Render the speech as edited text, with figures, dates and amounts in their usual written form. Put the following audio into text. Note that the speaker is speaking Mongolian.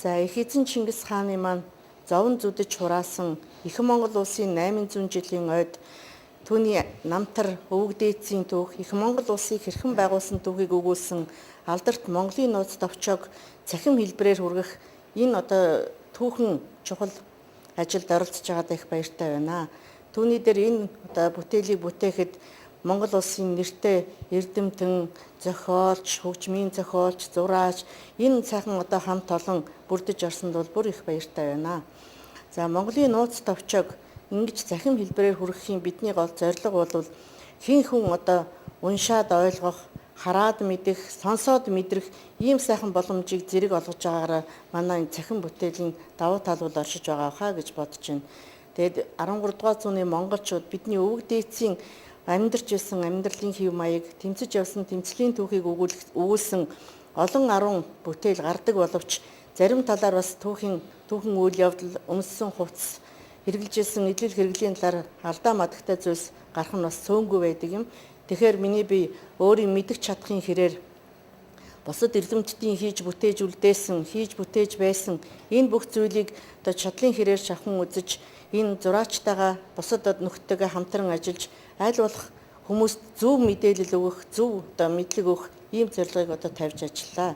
За их эзэн Чингис хааны маань зовон зүдэж хураасан Их Монгол улсын 800 жилийн ойд түүний намтар өвөг дээдсийн түүх Их Монгол улсыг хэрхэн байгуулсан түүхийг өгүүлсэн алдарт Монголын нууц товчоог цахим хэлбэрээр хүргэх энэ одоо түүхэн чухал ажилд оролцож байгаадаа их баяртай байна. Түүний дээр энэ одоо бүтээлийг бүтээхэд Монгол улсын нэртэй эрдэмтэн, зохиолч, хөгжмийн зохиолч, зураач энэ сайхан одоо хамт олон бүрдэж орсонд бол бүр их баяртай байна. За Монголын нууц товчоог ингэж захим хэлбэрээр хүргэхийн бидний гол зорилго бол хэн хүн одоо уншаад ойлгох, хараад мэдэх, сонсоод мэдрэх ийм сайхан боломжийг зэрэг олгож байгаагаараа манай энэ цахим бүтээлийн давуу тал бол оршиж байгаа хаа гэж бодож байна. Тэгэд 13 дугаар зууны монголчууд бидний өвөг дээдсийн амьдарч байсан амьдралын хэв маяг тэмцэж явсан тэмцлийн түүхийг өгүүлсэн олон 10 бүтээл гардаг боловч зарим талаар бас түүхэн үйл явдал өмссөн хувцас хэрэгжилсэн эдгэл хэрэглийн талаар алдаа мадагтай зүйлс гарах нь бас цөөнгүй байдаг юм. Тэгэхээр миний би өөрийн мэдэх чадхын хэрээр бусад эрдэмтдийн хийж бүтээж байсан энэ бүх зүйлийг одоо чадлын хэрээр шавхан үзэж энэ зураачтайгаа бусад нөхдөдөө хамтран ажиллаж аль болох хүмүүст зөв мэдээлэл өгөх, зөв одоо мэдлэг өгөх ийм зорилгыг одоо тавьж ажиллаа.